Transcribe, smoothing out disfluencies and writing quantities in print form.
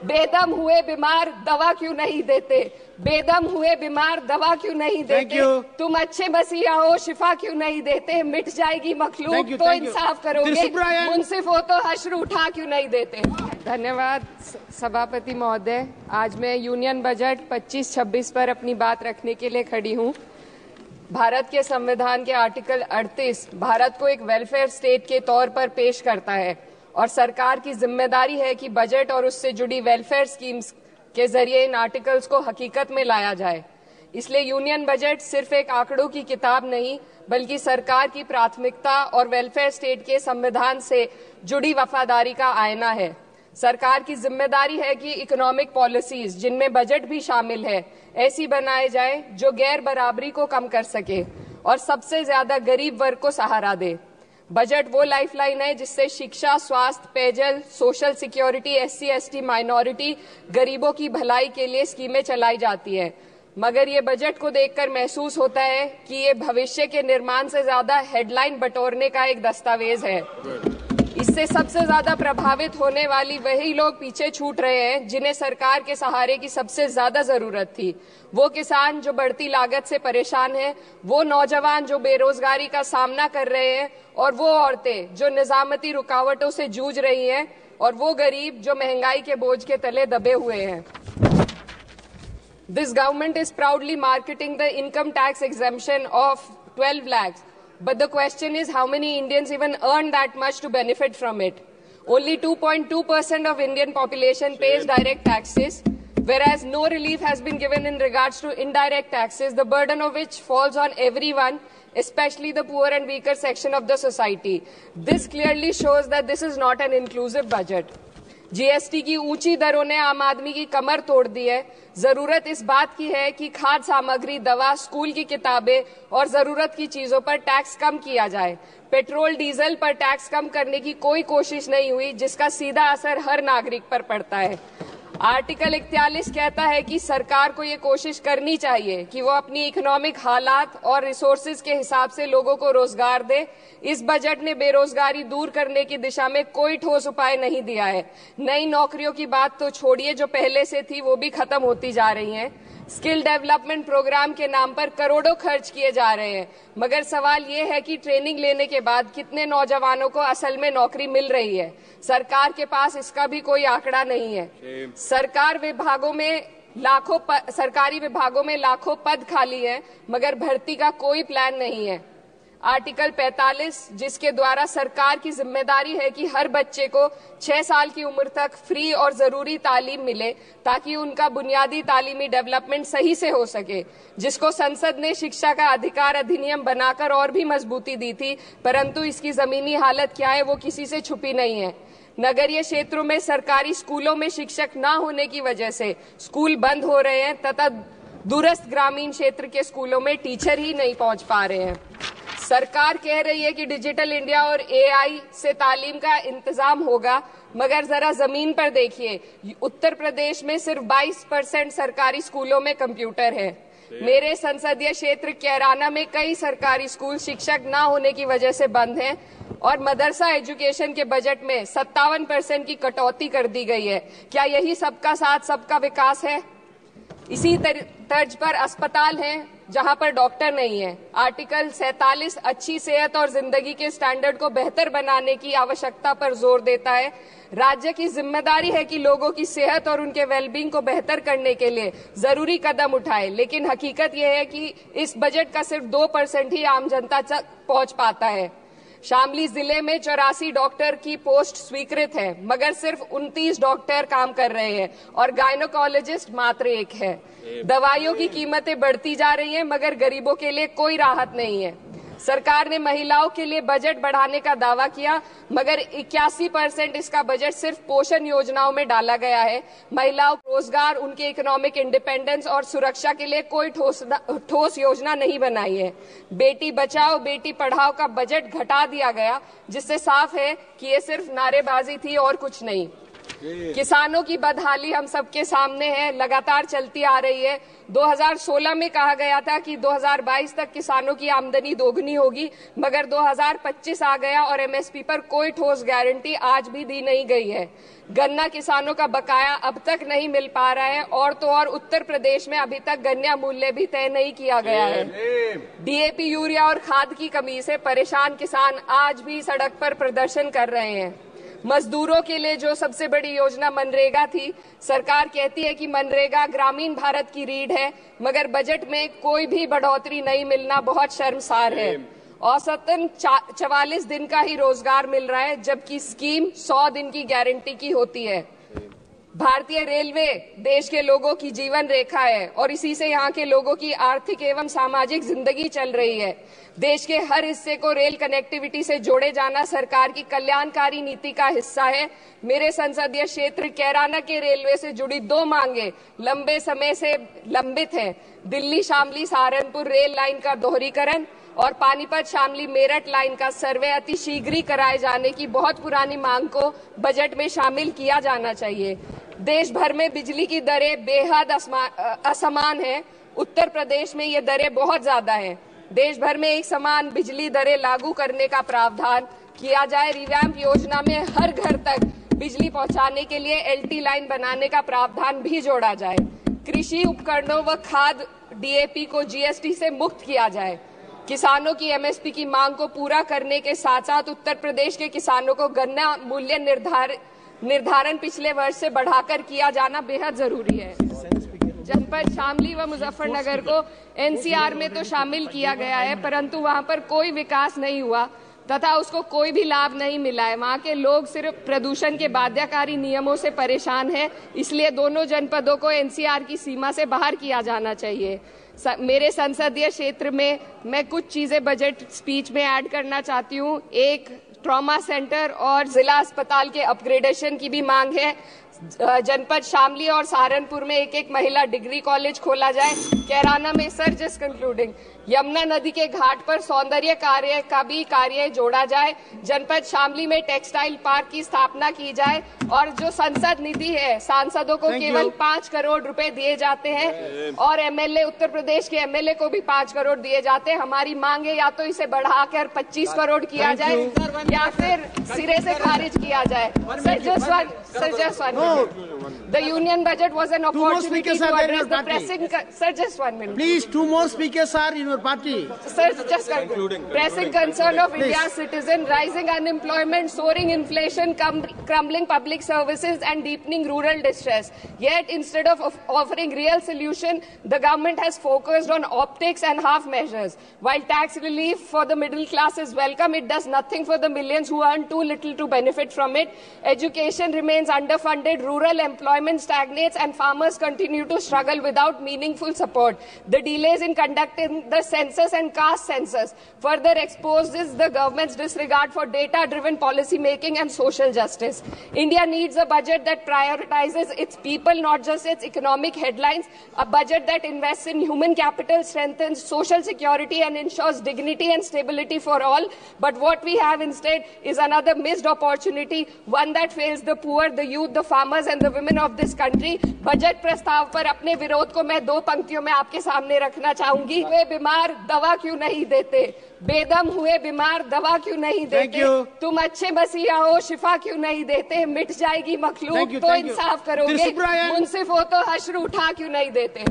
बेदम हुए बीमार दवा क्यों नहीं देते? बेदम हुए बीमार दवा क्यों नहीं देते? तुम अच्छे मसीहा हो, शिफा क्यों नहीं देते? मिट जाएगी मखलूक तो इंसाफ करोगे, मुंसिफ हो तो हश्र उठा क्यों नहीं देते? धन्यवाद सभापति महोदय। आज मैं यूनियन बजट 25-26 पर अपनी बात रखने के लिए खड़ी हूँ। भारत के संविधान के आर्टिकल 38 भारत को एक वेलफेयर स्टेट के तौर पर पेश करता है और सरकार की जिम्मेदारी है कि बजट और उससे जुड़ी वेलफेयर स्कीम्स के जरिए इन आर्टिकल्स को हकीकत में लाया जाए। इसलिए यूनियन बजट सिर्फ एक आंकड़ों की किताब नहीं, बल्कि सरकार की प्राथमिकता और वेलफेयर स्टेट के संविधान से जुड़ी वफादारी का आईना है। सरकार की जिम्मेदारी है कि इकोनॉमिक पॉलिसीज, जिनमें बजट भी शामिल है, ऐसी बनाए जाए जो गैर बराबरी को कम कर सके और सबसे ज्यादा गरीब वर्ग को सहारा दे। बजट वो लाइफलाइन है जिससे शिक्षा, स्वास्थ्य, पेयजल, social security, SC, ST, minority, गरीबों की भलाई के लिए स्कीमें चलाई जाती है। मगर ये बजट को देखकर महसूस होता है कि ये भविष्य के निर्माण से ज्यादा हेडलाइन बटोरने का एक दस्तावेज है। इससे सबसे ज्यादा प्रभावित होने वाली वही लोग पीछे छूट रहे हैं जिन्हें सरकार के सहारे की सबसे ज्यादा जरूरत थी। वो किसान जो बढ़ती लागत से परेशान हैं, वो नौजवान जो बेरोजगारी का सामना कर रहे हैं, और वो औरतें जो निजामती रुकावटों से जूझ रही हैं, और वो गरीब जो महंगाई के बोझ के तले दबे हुए हैं। This government is proudly marketing the income tax exemption of 12 lakhs. But the question is, how many Indians even earn that much to benefit from it? Only 2.2% of Indian population pays direct taxes, whereas no relief has been given in regards to indirect taxes, the burden of which falls on everyone, especially the poor and weaker section of the society. This clearly shows that this is not an inclusive budget. GST की ऊंची दरों ने आम आदमी की कमर तोड़ दी है। जरूरत इस बात की है कि खाद्य सामग्री, दवा, स्कूल की किताबें और जरूरत की चीजों पर टैक्स कम किया जाए। पेट्रोल डीजल पर टैक्स कम करने की कोई कोशिश नहीं हुई, जिसका सीधा असर हर नागरिक पर पड़ता है। आर्टिकल 41 कहता है कि सरकार को ये कोशिश करनी चाहिए कि वो अपनी इकोनॉमिक हालात और रिसोर्सेज के हिसाब से लोगों को रोजगार दे। इस बजट ने बेरोजगारी दूर करने की दिशा में कोई ठोस उपाय नहीं दिया है। नई नौकरियों की बात तो छोड़िए, जो पहले से थी वो भी खत्म होती जा रही हैं। स्किल डेवलपमेंट प्रोग्राम के नाम पर करोड़ों खर्च किए जा रहे हैं, मगर सवाल ये है कि ट्रेनिंग लेने के बाद कितने नौजवानों को असल में नौकरी मिल रही है। सरकार के पास इसका भी कोई आंकड़ा नहीं है। सरकारी विभागों में लाखों पद खाली हैं, मगर भर्ती का कोई प्लान नहीं है। आर्टिकल 45, जिसके द्वारा सरकार की जिम्मेदारी है कि हर बच्चे को 6 साल की उम्र तक फ्री और जरूरी तालीम मिले ताकि उनका बुनियादी तालीमी डेवलपमेंट सही से हो सके, जिसको संसद ने शिक्षा का अधिकार अधिनियम बनाकर और भी मजबूती दी थी, परंतु इसकी जमीनी हालत क्या है वो किसी से छुपी नहीं है। नगरीय क्षेत्रों में सरकारी स्कूलों में शिक्षक न होने की वजह से स्कूल बंद हो रहे हैं तथा दूरस्थ ग्रामीण क्षेत्र के स्कूलों में टीचर ही नहीं पहुंच पा रहे हैं। सरकार कह रही है कि डिजिटल इंडिया और AI से तालीम का इंतजाम होगा, मगर जरा जमीन पर देखिए, उत्तर प्रदेश में सिर्फ 22% सरकारी स्कूलों में कंप्यूटर है। मेरे संसदीय क्षेत्र कैराना में कई सरकारी स्कूल शिक्षक न होने की वजह से बंद हैं और मदरसा एजुकेशन के बजट में 57% की कटौती कर दी गई है। क्या यही सबका साथ सबका विकास है? इसी तर्ज पर अस्पताल हैं जहां पर डॉक्टर नहीं है। आर्टिकल 47 अच्छी सेहत और जिंदगी के स्टैंडर्ड को बेहतर बनाने की आवश्यकता पर जोर देता है। राज्य की जिम्मेदारी है कि लोगों की सेहत और उनके वेलबींग को बेहतर करने के लिए जरूरी कदम उठाए, लेकिन हकीकत यह है कि इस बजट का सिर्फ 2% ही आम जनता तक पहुंच पाता है। शामली जिले में 84 डॉक्टर की पोस्ट स्वीकृत है, मगर सिर्फ 29 डॉक्टर काम कर रहे हैं और गायनोकोलॉजिस्ट मात्र 1 है। दवाइयों की कीमतें बढ़ती जा रही हैं, मगर गरीबों के लिए कोई राहत नहीं है। सरकार ने महिलाओं के लिए बजट बढ़ाने का दावा किया, मगर 81% इसका बजट सिर्फ पोषण योजनाओं में डाला गया है। महिलाओं को रोजगार, उनके इकोनॉमिक इंडिपेंडेंस और सुरक्षा के लिए कोई ठोस योजना नहीं बनाई है। बेटी बचाओ बेटी पढ़ाओ का बजट घटा दिया गया, जिससे साफ है कि ये सिर्फ नारेबाजी थी और कुछ नहीं। किसानों की बदहाली हम सबके सामने है, लगातार चलती आ रही है। 2016 में कहा गया था कि 2022 तक किसानों की आमदनी दोगुनी होगी, मगर 2025 आ गया और एमएसपी पर कोई ठोस गारंटी आज भी दी नहीं गई है। गन्ना किसानों का बकाया अब तक नहीं मिल पा रहा है और तो और उत्तर प्रदेश में अभी तक गन्ना मूल्य भी तय नहीं किया गया है। डीएपी, यूरिया और खाद की कमी से परेशान किसान आज भी सड़क पर प्रदर्शन कर रहे हैं। मजदूरों के लिए जो सबसे बड़ी योजना मनरेगा थी, सरकार कहती है कि मनरेगा ग्रामीण भारत की रीढ़ है, मगर बजट में कोई भी बढ़ोतरी नहीं मिलना बहुत शर्मसार है। औसतन 44 दिन का ही रोजगार मिल रहा है, जबकि स्कीम 100 दिन की गारंटी की होती है। भारतीय रेलवे देश के लोगों की जीवन रेखा है और इसी से यहाँ के लोगों की आर्थिक एवं सामाजिक जिंदगी चल रही है। देश के हर हिस्से को रेल कनेक्टिविटी से जोड़े जाना सरकार की कल्याणकारी नीति का हिस्सा है। मेरे संसदीय क्षेत्र कैराना के रेलवे से जुड़ी 2 मांगे लंबे समय से लंबित हैं। दिल्ली शामली सहारनपुर रेल लाइन का दोहरीकरण और पानीपत शामली मेरठ लाइन का सर्वे अति शीघ्र ही कराए जाने की बहुत पुरानी मांग को बजट में शामिल किया जाना चाहिए। देश भर में बिजली की दरें बेहद असमान है। उत्तर प्रदेश में ये दरें बहुत ज्यादा हैं। देश भर में एक समान बिजली दरें लागू करने का प्रावधान किया जाए। रिवैम्प योजना में हर घर तक बिजली पहुंचाने के लिए एलटी लाइन बनाने का प्रावधान भी जोड़ा जाए। कृषि उपकरणों व खाद डीएपी को जीएसटी से मुक्त किया जाए। किसानों की एमएसपी की मांग को पूरा करने के साथ साथ उत्तर प्रदेश के किसानों को गन्ना मूल्य निर्धारण पिछले वर्ष से बढ़ाकर किया जाना बेहद जरूरी है। जनपद शामली व मुजफ्फरनगर को एनसीआर में तो शामिल किया गया है, परंतु वहां पर कोई विकास नहीं हुआ तथा उसको कोई भी लाभ नहीं मिला है। वहां के लोग सिर्फ प्रदूषण के बाध्यकारी नियमों से परेशान हैं, इसलिए दोनों जनपदों को एनसीआर की सीमा से बाहर किया जाना चाहिए। मेरे संसदीय क्षेत्र में मैं कुछ चीजें बजट स्पीच में ऐड करना चाहती हूँ। एक, ट्रॉमा सेंटर और जिला अस्पताल के अपग्रेडेशन की भी मांग है। जनपद शामली और सहारनपुर में एक महिला डिग्री कॉलेज खोला जाए। कैराना में जस्ट कंक्लूडिंग, यमुना नदी के घाट पर सौंदर्य कार्य का भी कार्य जोड़ा जाए। जनपद शामली में टेक्सटाइल पार्क की स्थापना की जाए और जो संसद निधि है, सांसदों को केवल 5 करोड़ रुपए दिए जाते हैं और एमएलए, उत्तर प्रदेश के एमएलए को भी 5 करोड़ दिए जाते हैं। हमारी मांग है या तो इसे बढ़ाकर 25 करोड़ किया जाए या फिर सिरे से खारिज किया जाए। The union budget was an opportunity to address the pressing. Sir, just 1 minute. Please, 2 more speakers are in your party. Sir, just concluding. Pressing concern of India's citizen, rising unemployment, soaring inflation, crumbling public services, and deepening rural distress. Yet, instead of offering real solution, the government has focused on optics and half measures. While tax relief for the middle class is welcome, it does nothing for the millions who earn too little to benefit from it. Education remains underfunded. Rural employment stagnates and farmers continue to struggle without meaningful support. The delays in conducting the census and caste census further exposes the government's disregard for data-driven policy making and social justice. India needs a budget that prioritizes its people, not just its economic headlines, a budget that invests in human capital, strengthens social security and ensures dignity and stability for all. But what we have instead is another missed opportunity, one that fails the poor, the youth, the farmers and the women of this country. Budget प्रस्ताव पर अपने विरोध को मैं 2 पंक्तियों में आपके सामने रखना चाहूंगी। हुए बीमार दवा क्यों नहीं देते, बेदम हुए बीमार दवा क्यों नहीं देते, तुम अच्छे मसीहा हो शिफा क्यों नहीं देते, मिट जाएगी मखलूक तो इंसाफ करोगे, मुंसिफ हो तो हश्र उठा क्यों नहीं देते।